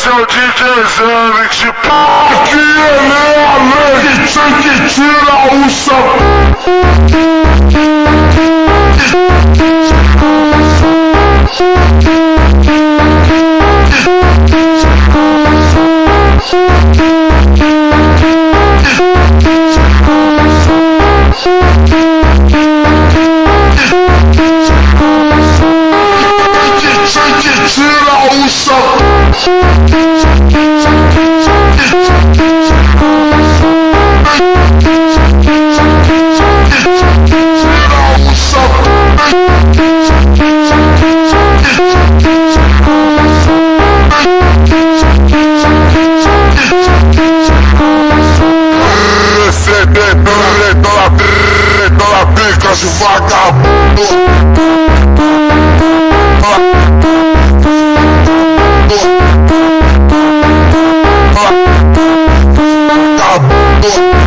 Esse é o DJ Zé, que te pá. Aqui ele é a lei que tira o sapato. Toda pica de vagabundo. Vagabundo.